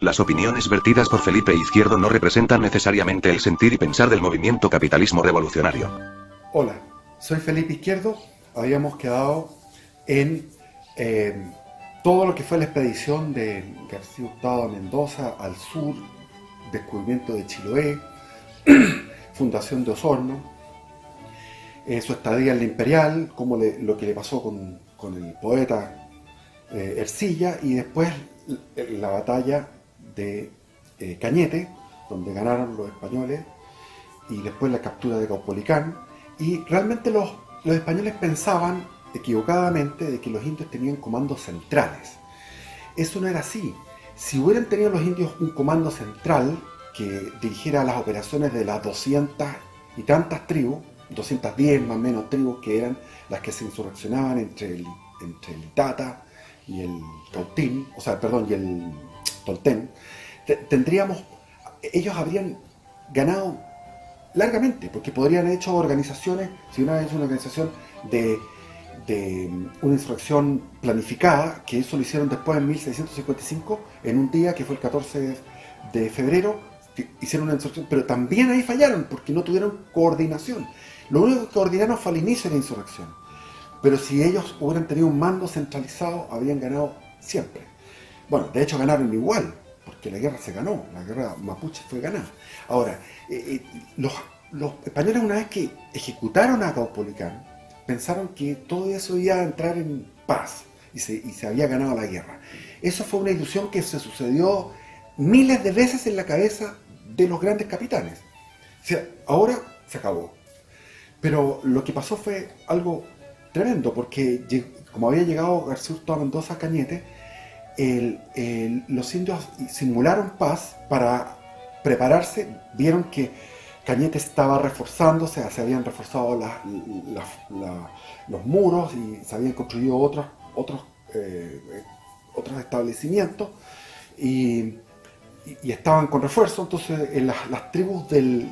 Las opiniones vertidas por Felipe Izquierdo no representan necesariamente el sentir y pensar del movimiento capitalismo revolucionario. Hola, soy Felipe Izquierdo. Habíamos quedado en todo lo que fue la expedición de García Hurtado a Mendoza, al sur, descubrimiento de Chiloé, fundación de Osorno, su estadía en la Imperial, lo que le pasó con el poeta Ercilla, y después la batalla de Cañete, donde ganaron los españoles, y después la captura de Caupolicán. Y realmente los españoles pensaban equivocadamente de que los indios tenían comandos centrales. Eso no era así. Si hubieran tenido los indios un comando central que dirigiera las operaciones de las 200 y tantas tribus, 210 más o menos tribus que eran las que se insurreccionaban entre el Itata y el Cautín, y el Toltén, ellos habrían ganado largamente, porque podrían haber hecho organizaciones, si una vez una organización de una insurrección planificada, que eso lo hicieron después en 1655, en un día que fue el 14 de febrero, hicieron una insurrección, pero también ahí fallaron, porque no tuvieron coordinación. Lo único que coordinaron fue al inicio de la insurrección, pero si ellos hubieran tenido un mando centralizado, habrían ganado siempre. Bueno, de hecho ganaron igual, porque la guerra se ganó, la guerra mapuche fue ganada. Ahora, los españoles, una vez que ejecutaron a Caupolicán, pensaron que todo eso iba a entrar en paz y se había ganado la guerra. Eso fue una ilusión que se sucedió miles de veces en la cabeza de los grandes capitanes. O sea, ahora se acabó. Pero lo que pasó fue algo tremendo, porque como había llegado García Hurtado a Mendoza a Cañete, los indios simularon paz para prepararse. Vieron que Cañete estaba reforzándose, se habían reforzado los muros y se habían construido otros establecimientos y estaban con refuerzo. Entonces las tribus de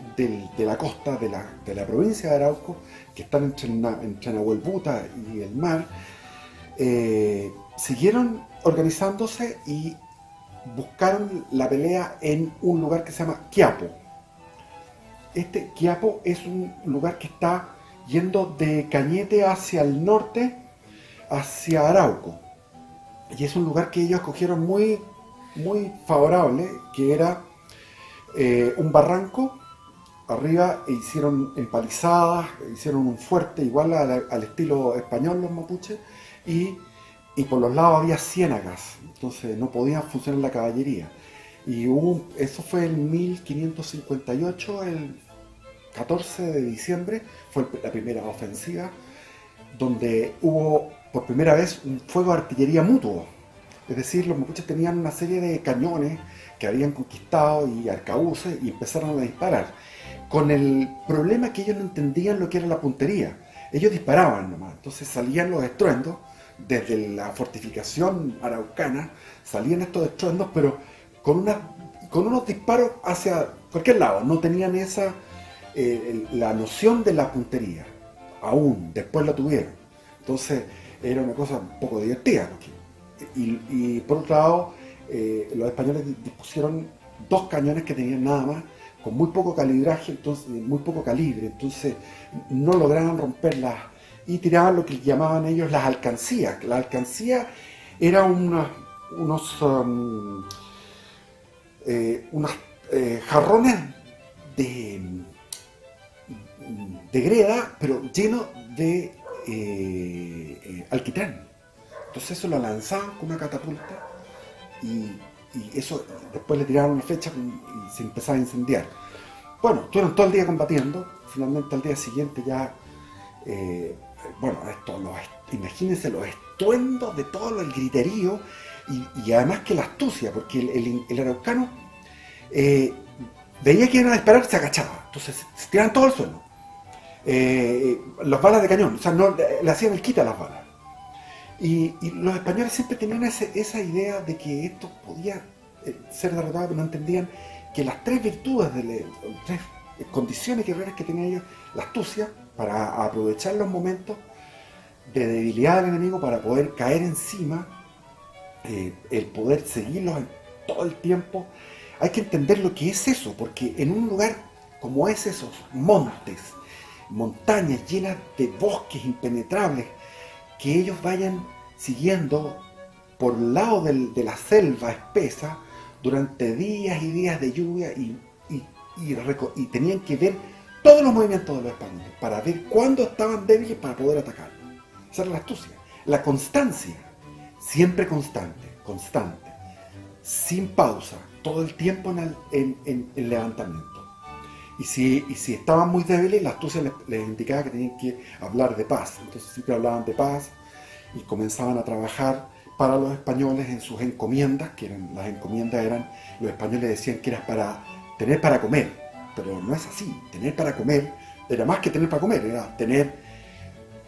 la costa de la provincia de Arauco, que están entre Nahuelbuta y el mar, siguieron organizándose y buscaron la pelea en un lugar que se llama Quiapo. Este Quiapo es un lugar que está yendo de Cañete hacia el norte, hacia Arauco, y es un lugar que ellos escogieron muy, muy favorable, que era un barranco. Arriba hicieron empalizadas, hicieron un fuerte igual al estilo español los mapuches, y por los lados había ciénagas, entonces no podía funcionar la caballería. Y eso fue en 1558, el 14 de diciembre, fue la primera ofensiva, donde hubo por primera vez un fuego de artillería mutuo. Es decir, los mapuches tenían una serie de cañones que habían conquistado y arcabuces, y empezaron a disparar. Con el problema que ellos no entendían lo que era la puntería. Ellos disparaban nomás, entonces salían los estruendos. Desde la fortificación araucana salían estos estruendos, pero con unos disparos hacia cualquier lado. No tenían la noción de la puntería. Aún, después la tuvieron. Entonces era una cosa un poco divertida. Y por otro lado, los españoles dispusieron dos cañones que tenían nada más, con muy poco calibraje, muy poco calibre, entonces no lograron romperlas, y tiraban lo que llamaban ellos las alcancías. La alcancía eran unos jarrones de greda, pero llenos de alquitrán. Entonces eso lo lanzaban con una catapulta, y eso después le tiraron una flecha y se empezaba a incendiar. Bueno, estuvieron todo el día combatiendo. Finalmente al día siguiente ya, imagínense los estruendos de todo el griterío, y además que la astucia, porque el araucano veía que iban a disparar, se agachaba, entonces se tiraban todo al suelo. Las balas de cañón, no le hacían el quita a las balas. Y los españoles siempre tenían esa idea de que esto podía ser derrotado, pero no entendían que las tres virtudes, tres condiciones guerreras que tenían ellos: la astucia, para aprovechar los momentos de debilidad del enemigo para poder caer encima, el poder seguirlos todo el tiempo. Hay que entender lo que es eso, porque en un lugar como es esos montes, montañas llenas de bosques impenetrables, que ellos vayan siguiendo por el lado de la selva espesa durante días y días de lluvia y tenían que ver todos los movimientos de los españoles para ver cuándo estaban débiles para poder atacar. Esa era la astucia. La constancia, siempre constante, sin pausa, todo el tiempo en el levantamiento. Y si estaban muy débiles, la astucia les indicaba que tenían que hablar de paz. Entonces siempre hablaban de paz y comenzaban a trabajar para los españoles en sus encomiendas, las encomiendas eran, los españoles decían que era para tener para comer, pero no es así. Tener para comer era más que tener para comer, era tener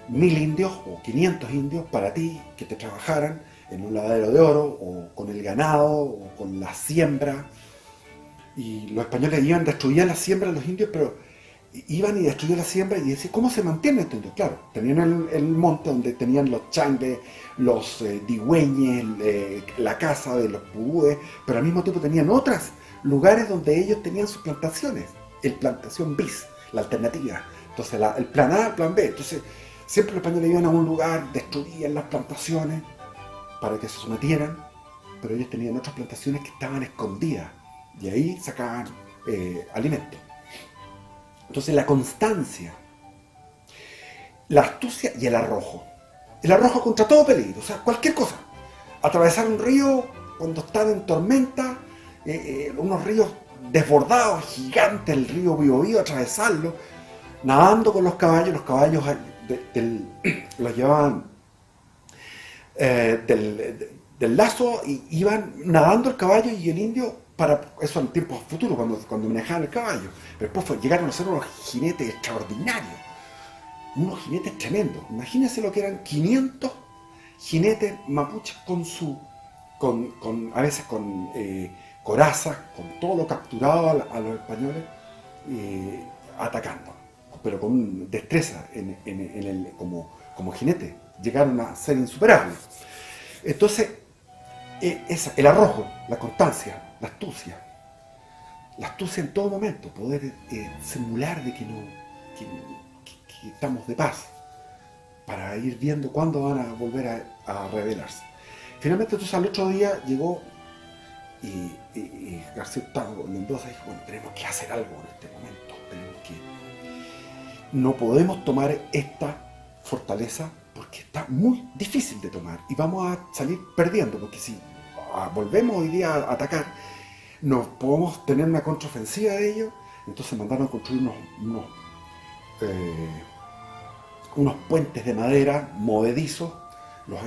1000 indios o 500 indios para ti, que te trabajaran en un lavadero de oro, o con el ganado, o con la siembra. Y los españoles iban, destruían la siembra de los indios, pero iban y destruían la siembra y decían, ¿cómo se mantiene esto? Claro, tenían el monte donde tenían los changles, los digüeñes, la casa de los purúes, pero al mismo tiempo tenían otros lugares donde ellos tenían sus plantaciones, el plantación bis, la alternativa. Entonces el plan A, el plan B. Entonces siempre los españoles iban a un lugar, destruían las plantaciones para que se sometieran, pero ellos tenían otras plantaciones que estaban escondidas y ahí sacaban alimento. Entonces la constancia, la astucia y el arrojo. El arrojo contra todo peligro, o sea, cualquier cosa. Atravesar un río cuando están en tormenta, unos ríos desbordados, gigantes, el río Biobío, atravesarlo, nadando con los caballos los llevaban del lazo y iban nadando el caballo y el indio, para eso en tiempos futuros, cuando manejaban el caballo. Pero después llegaron a ser unos jinetes extraordinarios, unos jinetes tremendos. Imagínense lo que eran 500 jinetes mapuches a veces con corazas, con todo lo capturado a los españoles, atacando, pero con destreza como jinetes. Llegaron a ser insuperables. Entonces, el arrojo, la constancia, la astucia en todo momento, poder simular de que estamos de paz, para ir viendo cuándo van a volver a rebelarse. Finalmente, entonces, al otro día llegó y García Hurtado Mendoza dijo, bueno, tenemos que hacer algo en este momento, no podemos tomar esta fortaleza porque está muy difícil de tomar y vamos a salir perdiendo, porque si volvemos hoy día a atacar, nos podemos tener una contraofensiva de ellos. Entonces mandaron a construir unos puentes de madera movedizos, los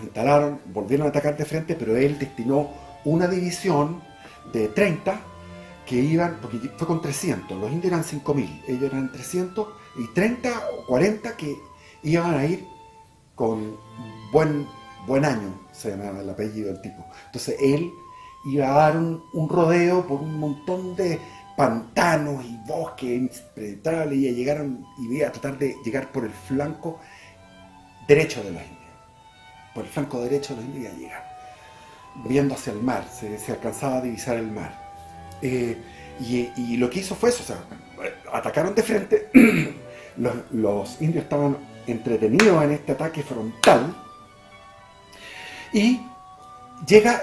instalaron, volvieron a atacar de frente, pero él destinó una división de 30 que iban, porque fue con 300, los indios eran 5000, ellos eran 300, y 30 o 40 que iban a ir con buen año, se llamaba el apellido del tipo. Entonces él iba a dar un rodeo por un montón de pantanos y bosques impenetrables y iba a tratar de llegar por el flanco derecho de los indios. Por el flanco derecho de los indios iba a llegar, viendo hacia el mar, se alcanzaba a divisar el mar. Y lo que hizo fue eso, o sea, atacaron de frente, los indios estaban entretenidos en este ataque frontal, y llega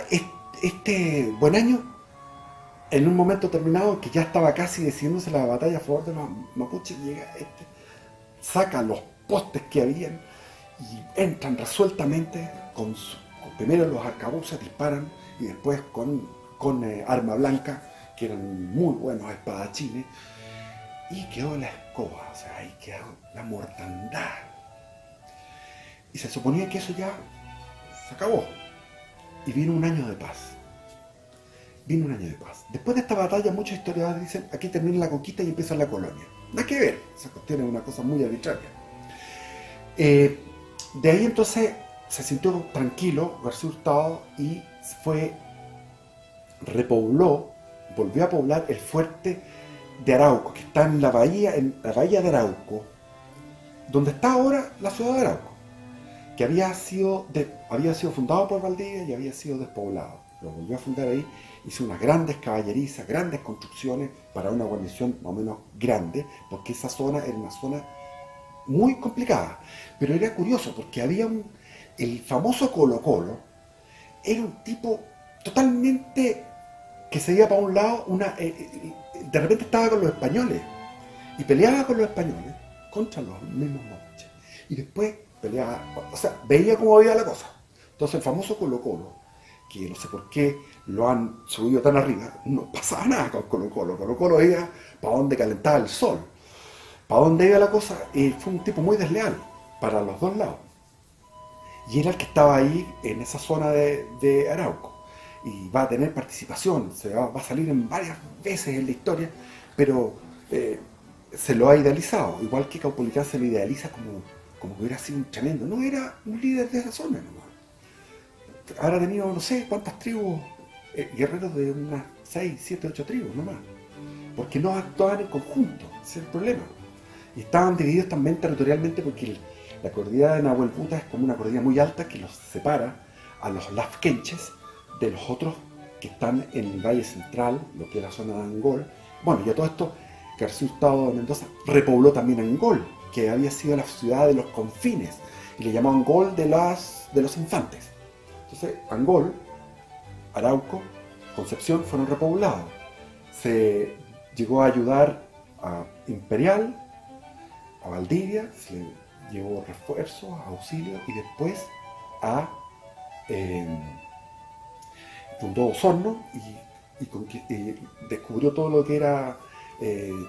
este buen año en un momento determinado que ya estaba casi decidiéndose la batalla a favor de los mapuches. Llega saca los postes que habían y entran resueltamente primero los arcabuces, disparan, y después con arma blanca, que eran muy buenos espadachines, y quedó la escoba, o sea, ahí quedó la mortandad. Y se suponía que eso ya se acabó. Y vino un año de paz. Después de esta batalla, muchos historiadores dicen, aquí termina la conquista y empieza la colonia. Nada que ver, esa cuestión es una cosa muy arbitraria. De ahí entonces se sintió tranquilo García Hurtado y volvió a poblar el fuerte de Arauco, que está en la bahía de Arauco, donde está ahora la ciudad de Arauco, que había sido fundado por Valdivia y había sido despoblado. lo volvió a fundar ahí, hizo unas grandes caballerizas, grandes construcciones para una guarnición más o menos grande, porque esa zona era una zona muy complicada. Pero era curioso porque el famoso Colo Colo era un tipo totalmente que se iba para un lado, de repente estaba con los españoles y peleaba con los españoles contra los mismos mapuches. Y después peleaba, o sea, veía cómo iba la cosa. Entonces el famoso Colo Colo, que no sé por qué lo han subido tan arriba, no pasaba nada con Colo Colo. Colo Colo iba para donde calentaba el sol. Para donde iba la cosa, fue un tipo muy desleal para los dos lados. Y era el que estaba ahí en esa zona de Arauco. Y va a tener participación, va a salir en varias veces en la historia, pero se lo ha idealizado. Igual que Caupolicán se lo idealiza como que hubiera sido un tremendo. No, era un líder de esa zona nomás. Habrá tenido no sé cuántas tribus, guerreros de unas 6, 7, 8 tribus nomás. Porque no actuaban en conjunto, ese es el problema. Y estaban divididos también territorialmente porque la cordillera de Nahuelbuta es como una cordillera muy alta que los separa a los lafkenches de los otros que están en el Valle Central, lo que es la zona de Angol. Bueno, y a todo esto, García Hurtado de Mendoza repobló también Angol, que había sido la ciudad de los confines, y le llamó Angol de los infantes. Entonces, Angol, Arauco, Concepción fueron repoblados. Se llegó a ayudar a Imperial, a Valdivia, se le llevó refuerzos, auxilios, y después fundó Osorno y descubrió todo lo que era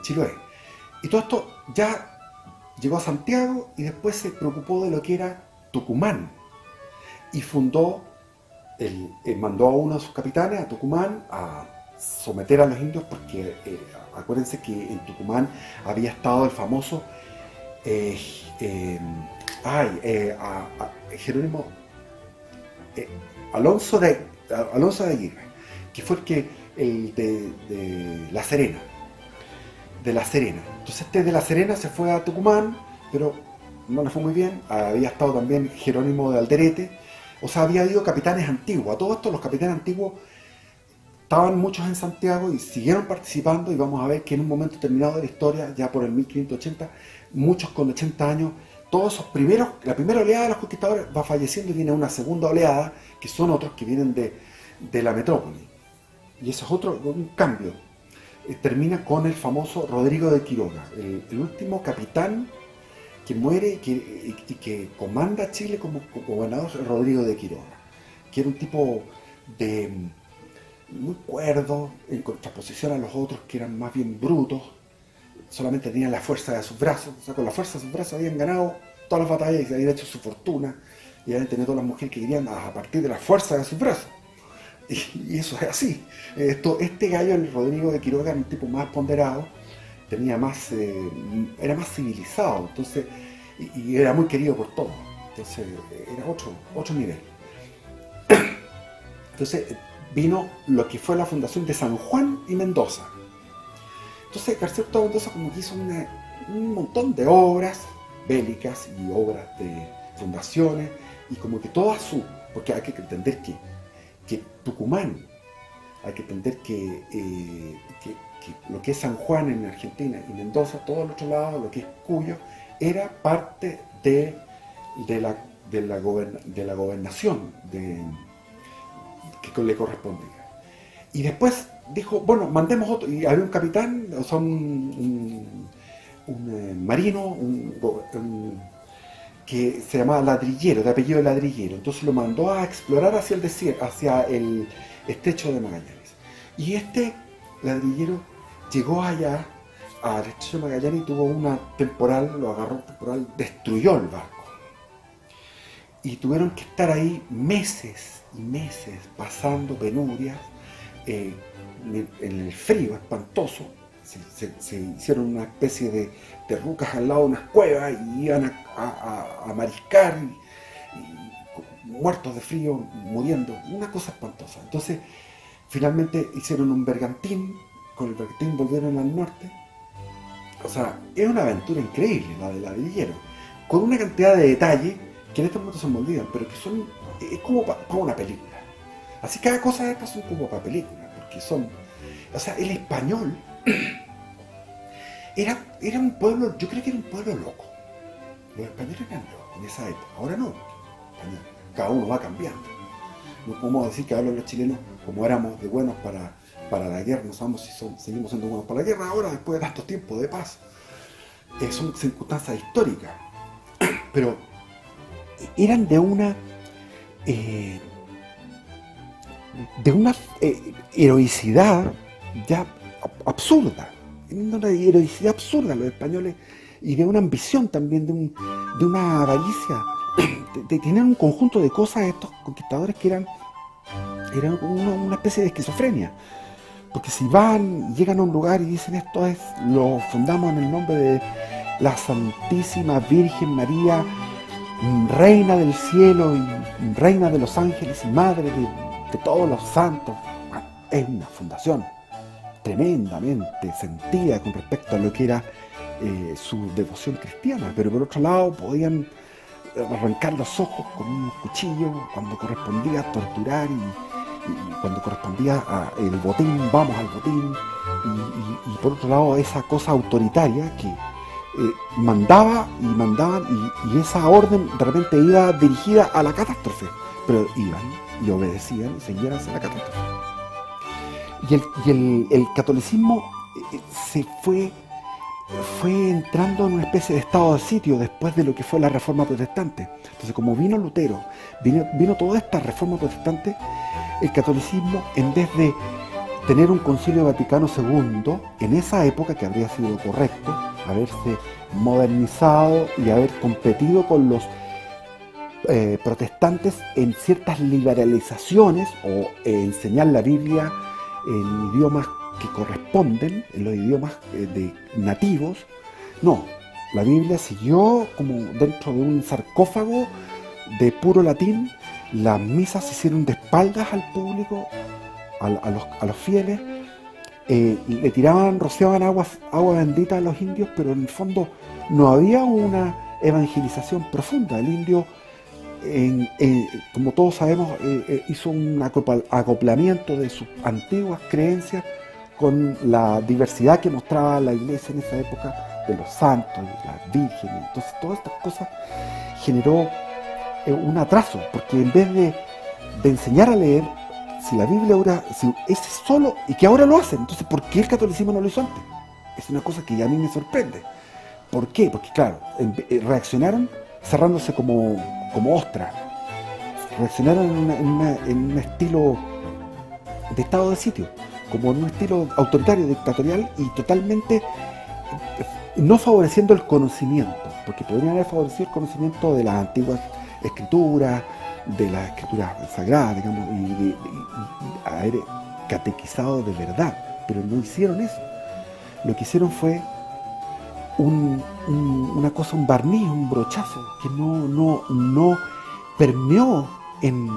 Chiloé. Y todo esto ya llegó a Santiago y después se preocupó de lo que era Tucumán y mandó a uno de sus capitanes a Tucumán a someter a los indios porque acuérdense que en Tucumán había estado el famoso Jerónimo Alonso de Aguirre, que fue el de La Serena. De La Serena. Entonces de La Serena se fue a Tucumán, pero no le fue muy bien. Había estado también Jerónimo de Alderete. O sea, había habido capitanes antiguos. A todo esto los capitanes antiguos estaban muchos en Santiago y siguieron participando, y vamos a ver que en un momento determinado de la historia, ya por el 1580, muchos con 80 años, todos esos la primera oleada de los conquistadores va falleciendo y viene una segunda oleada, que son otros que vienen de la metrópoli. Y eso es un cambio. Termina con el famoso Rodrigo de Quiroga, el último capitán que muere y que comanda Chile como gobernador, Rodrigo de Quiroga, que era un tipo muy cuerdo, en contraposición a los otros que eran más bien brutos, solamente tenían la fuerza de sus brazos, o sea, con la fuerza de sus brazos habían ganado todas las batallas y habían hecho su fortuna, y habían tenido todas las mujeres que querían a partir de la fuerza de sus brazos. Y eso es así. Este gallo, el Rodrigo de Quiroga, era un tipo más ponderado, era más civilizado, entonces, y era muy querido por todos. Entonces, era otro nivel. Entonces, vino lo que fue la fundación de San Juan y Mendoza. Entonces, García Hurtado de Mendoza como que hizo un montón de obras bélicas y obras de fundaciones, y como que todas porque hay que entender que Tucumán, hay que entender que lo que es San Juan en Argentina y Mendoza, todo el otro lado, lo que es Cuyo, era parte de la gobernación que le correspondía. Y después dijo, bueno, mandemos otro, y había un capitán, o sea, un marino, que se llamaba Ladrillero, de apellido Ladrillero. Entonces lo mandó a explorar hacia el desierto, hacia el estrecho de Magallanes. Y este Ladrillero llegó allá al estrecho de Magallanes y tuvo lo agarró un temporal, destruyó el barco. Y tuvieron que estar ahí meses y meses pasando penurias, en el frío espantoso. Se hicieron una especie de rucas al lado de unas cuevas y iban a mariscar y muertos de frío, muriendo, una cosa espantosa. Entonces finalmente hicieron un bergantín, con el bergantín volvieron al norte. O sea, es una aventura increíble la del Ladrillero, con una cantidad de detalles que en este momento se me olvidan, pero que es como para una película. Así cada cosa de estas son como para películas, porque son, o sea, el español era un pueblo, yo creo que era un pueblo loco. Los españoles eran locos en esa época, ahora no. Cada uno va cambiando. No podemos decir que ahora los chilenos, como éramos de buenos para la guerra, no sabemos si seguimos siendo buenos para la guerra ahora, después de tantos tiempos de paz. Son circunstancias históricas, pero eran de una heroicidad ya absurda, una heroicidad absurda los españoles, y de una ambición también, de una avaricia, de tener un conjunto de cosas estos conquistadores que eran una especie de esquizofrenia. Porque si llegan a un lugar y dicen lo fundamos en el nombre de la Santísima Virgen María, Reina del Cielo y Reina de los Ángeles y Madre de todos los santos. Bueno, es una fundación tremendamente sentida con respecto a lo que era su devoción cristiana, pero por otro lado podían arrancar los ojos con un cuchillo cuando correspondía torturar y cuando correspondía el botín, vamos al botín, y por otro lado esa cosa autoritaria que mandaban y esa orden de repente iba dirigida a la catástrofe, pero iban y obedecían y seguían hacia la catástrofe. Y el catolicismo se fue entrando en una especie de estado de sitio después de lo que fue la Reforma Protestante. Entonces, como vino Lutero, vino toda esta Reforma Protestante, el catolicismo, en vez de tener un Concilio Vaticano II, en esa época, que habría sido correcto, haberse modernizado y haber competido con los protestantes en ciertas liberalizaciones o enseñar la Biblia en idiomas que corresponden, en los idiomas nativos. No, la Biblia siguió como dentro de un sarcófago de puro latín. Las misas se hicieron de espaldas al público, a los fieles. Le rociaban agua bendita a los indios, pero en el fondo no había una evangelización profunda. El indio, como todos sabemos, hizo un acoplamiento de sus antiguas creencias con la diversidad que mostraba la iglesia en esa época, de los santos, de las vírgenes. Entonces todas estas cosas generó un atraso, porque en vez de enseñar a leer, si la Biblia ahora, si ese solo, y que ahora lo hacen, entonces ¿por qué el catolicismo no lo hizo antes? Es una cosa que a mí me sorprende. ¿Por qué? Porque claro, reaccionaron cerrándose como ostras, reaccionaron en un estilo de estado de sitio, como en un estilo autoritario, dictatorial, y totalmente no favoreciendo el conocimiento, porque podrían haber favorecido el conocimiento de las antiguas escrituras, de la escritura sagrada, digamos, y haber catequizado de verdad, pero no hicieron eso. Lo que hicieron fue una cosa, un barniz, un brochazo que no permeó en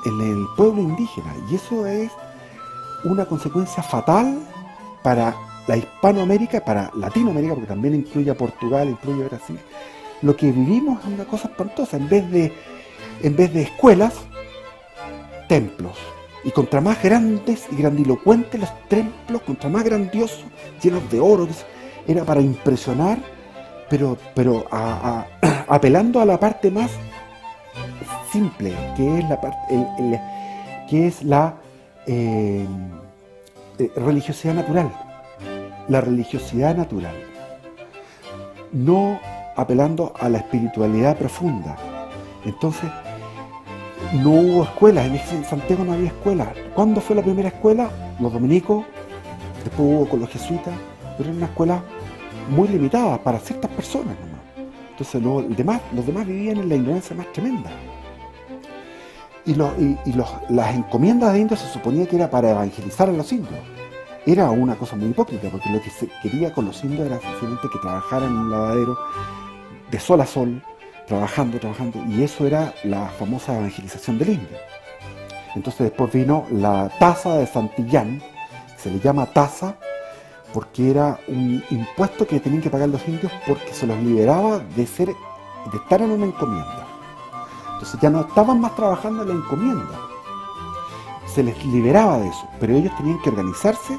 el pueblo indígena, y eso es una consecuencia fatal para la Hispanoamérica, para Latinoamérica, porque también incluye a Portugal, incluye a Brasil. Lo que vivimos es una cosa espantosa. En vez de escuelas, templos. Y contra más grandes y grandilocuentes los templos, contra más grandiosos, llenos de oro, era para impresionar, pero apelando a la parte más simple, que es la parte, que es la religiosidad natural. La religiosidad natural. No apelando a la espiritualidad profunda. Entonces, no hubo escuelas, en Santiago no había escuelas. ¿Cuándo fue la primera escuela? Los dominicos, después hubo con los jesuitas, pero era una escuela muy limitada para ciertas personas nomás. Entonces los demás vivían en la ignorancia más tremenda. Y las encomiendas de indios se suponía que era para evangelizar a los indios. Era una cosa muy hipócrita, porque lo que se quería con los indios era simplemente que trabajaran en un lavadero de sol a sol, trabajando, y eso era la famosa evangelización del indio. Entonces después vino la tasa de Santillán, se le llama tasa porque era un impuesto que tenían que pagar los indios porque se los liberaba de estar en una encomienda. Entonces ya no estaban más trabajando en la encomienda. se les liberaba de eso, pero ellos tenían que organizarse,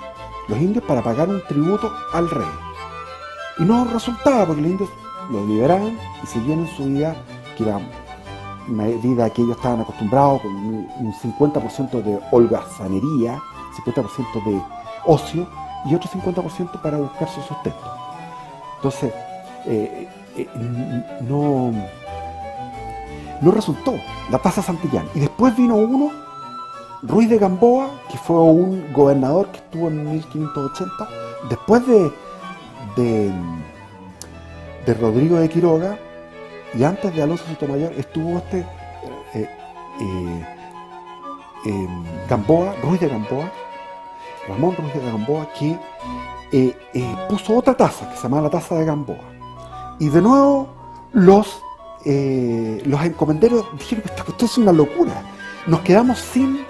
los indios, para pagar un tributo al rey. Y no resultaba, porque los indios los liberaban y seguían en su vida, que era una vida que ellos estaban acostumbrados, con un 50% de holgazanería, 50% de ocio y otro 50% para buscar su sustento. Entonces, no resultó la tasa Santillán. Y después vino uno, Ruiz de Gamboa, que fue un gobernador que estuvo en 1580, después de Rodrigo de Quiroga, y antes de Alonso Sotomayor estuvo Gamboa, Ruiz de Gamboa, Ramón Ruiz de Gamboa, que puso otra tasa que se llamaba la tasa de Gamboa. Y de nuevo los encomenderos dijeron que esto es una locura. Nos quedamos sin...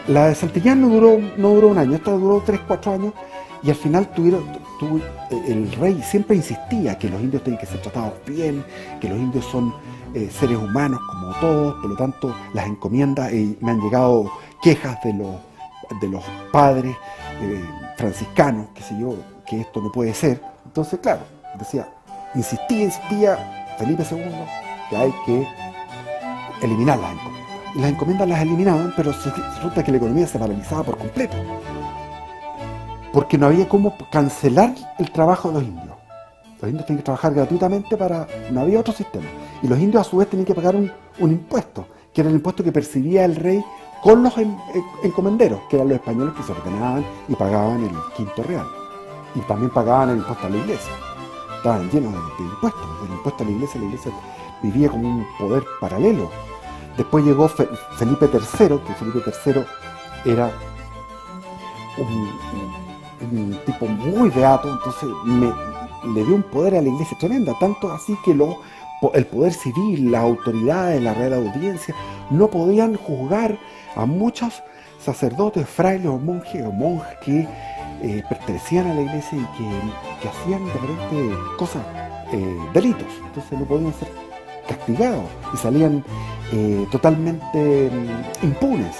la de Santillán no duró un año, esta duró 3-4 años, y al final el rey siempre insistía que los indios tienen que ser tratados bien, que los indios son seres humanos como todos, por lo tanto las encomiendas, me han llegado quejas de los padres franciscanos, qué sé yo, que esto no puede ser. Entonces, claro, insistía Felipe II que hay que eliminar las encomiendas. Y las encomiendas las eliminaban, pero resulta que la economía se paralizaba por completo, porque no había cómo cancelar el trabajo de los indios. Los indios tenían que trabajar gratuitamente, no había otro sistema. Y los indios a su vez tenían que pagar un impuesto, que era el impuesto que percibía el rey con los encomenderos, que eran los españoles que se ordenaban y pagaban el quinto real. Y también pagaban el impuesto a la iglesia. Estaban llenos de impuestos. El impuesto a la iglesia vivía como un poder paralelo. Después llegó Felipe III, que Felipe III era un tipo muy beato, entonces le dio un poder a la iglesia tremenda, tanto así que el poder civil, las autoridades, la Real Audiencia, no podían juzgar a muchos sacerdotes, frailes o monjes que pertenecían a la iglesia y que hacían de repente cosas, delitos. Entonces no podían ser castigados y salían totalmente impunes.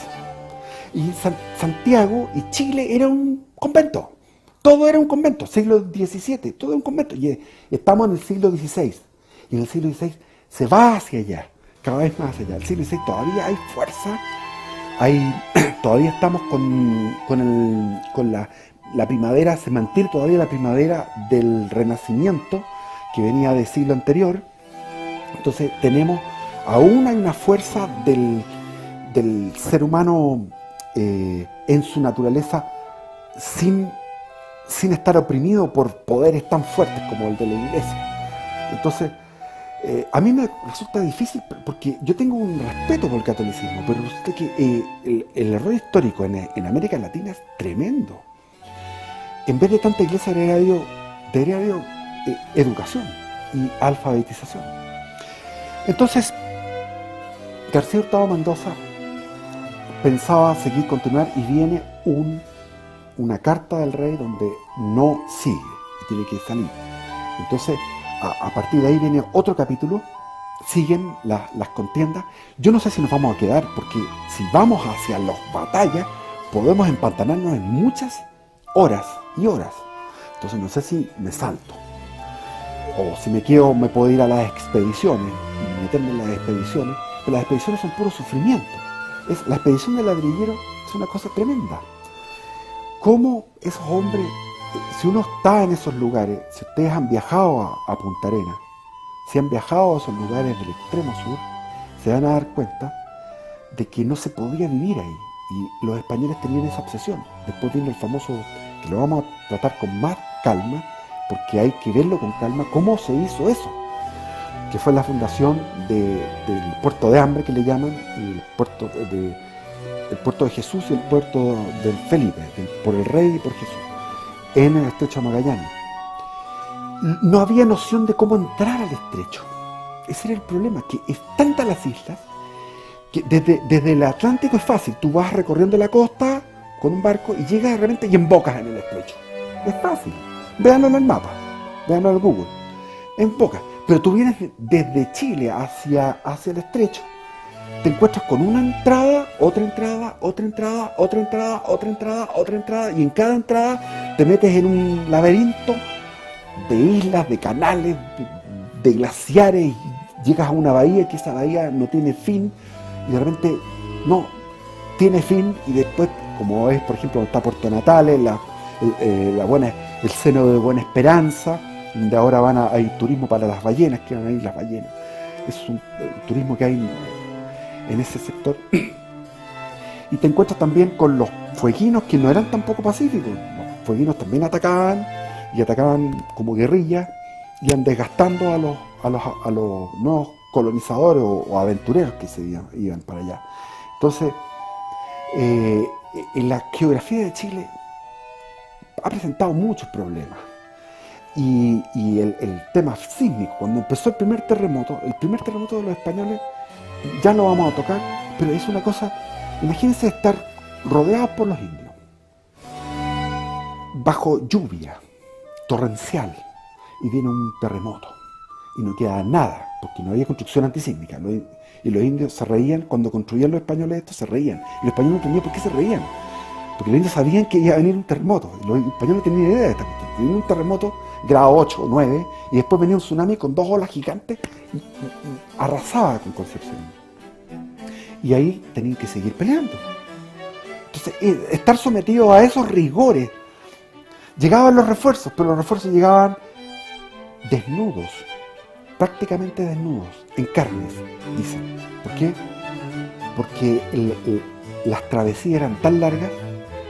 Y Santiago y Chile era un convento. Todo era un convento, siglo XVII, todo era un convento. Y estamos en el siglo XVI. Y en el siglo XVI se va hacia allá, cada vez más hacia allá. El siglo XVI todavía hay fuerza, todavía estamos con la primavera, se mantiene todavía la primavera del Renacimiento, que venía del siglo anterior. Entonces aún hay una fuerza del ser humano en su naturaleza, sin estar oprimido por poderes tan fuertes como el de la iglesia. Entonces, a mí me resulta difícil, porque yo tengo un respeto por el catolicismo, pero resulta que el error histórico en América Latina es tremendo. En vez de tanta iglesia debería haber educación y alfabetización. Entonces, García Hurtado Mendoza pensaba continuar, y viene una carta del rey donde no sigue y tiene que salir. Entonces, a partir de ahí viene otro capítulo, siguen las contiendas. Yo no sé si nos vamos a quedar, porque si vamos hacia las batallas podemos empantanarnos en muchas horas y horas. Entonces no sé si me salto, o si me quedo, me puedo ir a las expediciones y meterme en las expediciones, pero las expediciones son puro sufrimiento. La expedición del ladrillero es una cosa tremenda. Cómo esos hombres, si uno está en esos lugares, si ustedes han viajado a Punta Arenas, si han viajado a esos lugares del extremo sur, se van a dar cuenta de que no se podía vivir ahí. Y los españoles tenían esa obsesión. Después vino el famoso, que lo vamos a tratar con más calma, porque hay que verlo con calma, cómo se hizo eso, que fue la fundación del puerto de Hambre, que le llaman, el puerto de Jesús y el puerto del Felipe, por el rey y por Jesús, en el estrecho de Magallanes. No había noción de cómo entrar al estrecho. Ese era el problema, que es tantas las islas que desde el Atlántico es fácil. Tú vas recorriendo la costa con un barco y llegas de repente y embocas en el estrecho. Es fácil. Véanlo en el mapa, véanlo en Google. Embocas. Pero tú vienes desde Chile hacia el estrecho, te encuentras con una entrada, otra entrada, otra entrada, otra entrada, otra entrada, otra entrada, y en cada entrada te metes en un laberinto de islas, de canales, de glaciares, y llegas a una bahía, que esa bahía no tiene fin, y de repente no tiene fin, y después, como es, por ejemplo, está Puerto Natales, el seno de Buena Esperanza, donde ahora hay turismo para las ballenas, que van a ir las ballenas. Es un turismo que hay en ese sector. Y te encuentras también con los fueguinos, que no eran tampoco pacíficos. Los fueguinos también atacaban, y atacaban como guerrillas, iban desgastando a los nuevos colonizadores o aventureros que se iban para allá. Entonces, en la geografía de Chile ha presentado muchos problemas. Y el tema sísmico, cuando empezó el primer terremoto de los españoles, ya lo vamos a tocar, pero es una cosa, imagínense estar rodeados por los indios, bajo lluvia torrencial, y viene un terremoto, y no queda nada, porque no había construcción antisísmica, y los indios se reían, cuando construían los españoles esto, se reían, y los españoles no entendían por qué se reían, porque los indios sabían que iba a venir un terremoto, y los españoles no tenían idea de esta cuestión. Venía un terremoto grado 8 o 9, y después venía un tsunami con 2 olas gigantes y arrasaba con Concepción. Y ahí tenían que seguir peleando. Entonces, estar sometido a esos rigores. Llegaban los refuerzos, pero los refuerzos llegaban desnudos, prácticamente desnudos, en carnes, dicen. ¿Por qué? Porque las travesías eran tan largas.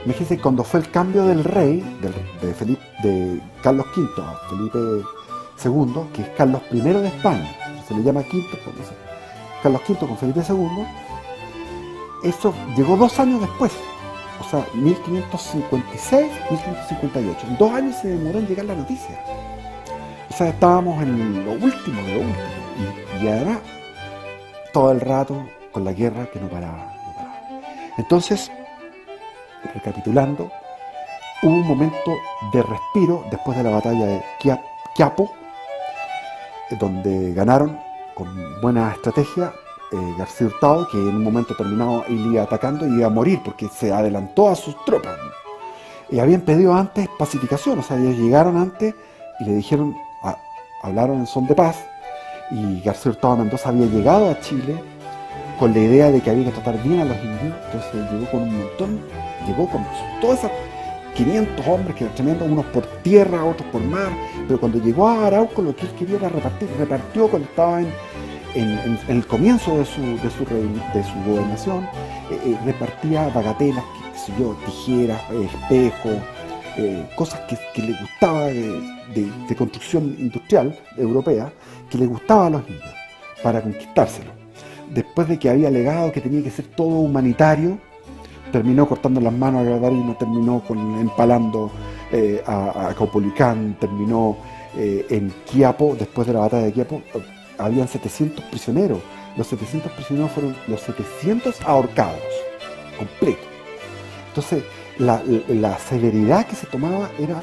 Imagínense cuando fue el cambio del rey, de Carlos V a Felipe II, que es Carlos I de España, se le llama V, por eso. Carlos V con Felipe II, eso llegó 2 años después, o sea, 1556, 1558. En 2 años se demoró en llegar la noticia. O sea, estábamos en lo último de lo último. Y además, todo el rato con la guerra que no paraba. Entonces, recapitulando, hubo un momento de respiro después de la batalla de Quiapo, donde ganaron con buena estrategia García Hurtado, que en un momento determinado él iba atacando y iba a morir porque se adelantó a sus tropas. Y habían pedido antes pacificación, o sea, ellos llegaron antes y le dijeron, hablaron en son de paz, y García Hurtado Mendoza había llegado a Chile con la idea de que había que tratar bien a los indios. Entonces llegó con un montón, llegó con todas esas 500 hombres que eran tremendos, unos por tierra, otros por mar, pero cuando llegó a Arauco lo que él quería era repartió cuando estaba en el comienzo de su gobernación, repartía bagatelas, qué sé yo, tijeras, espejos, cosas que le gustaba de construcción industrial europea, que le gustaba a los indios, para conquistárselo. Después de que había alegado que tenía que ser todo humanitario, terminó cortando las manos a Gadarino, terminó empalando a Caupolicán, terminó en Quiapo. Después de la batalla de Quiapo habían 700 prisioneros. Los 700 prisioneros fueron los 700 ahorcados, completos. Entonces, la severidad que se tomaba era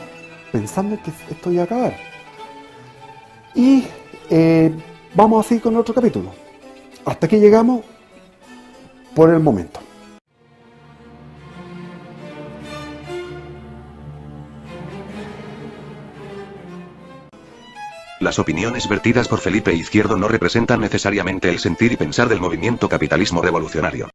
pensando que esto iba a acabar. Y vamos a seguir con otro capítulo. Hasta aquí llegamos por el momento. Las opiniones vertidas por Felipe Izquierdo no representan necesariamente el sentir y pensar del movimiento capitalismo revolucionario.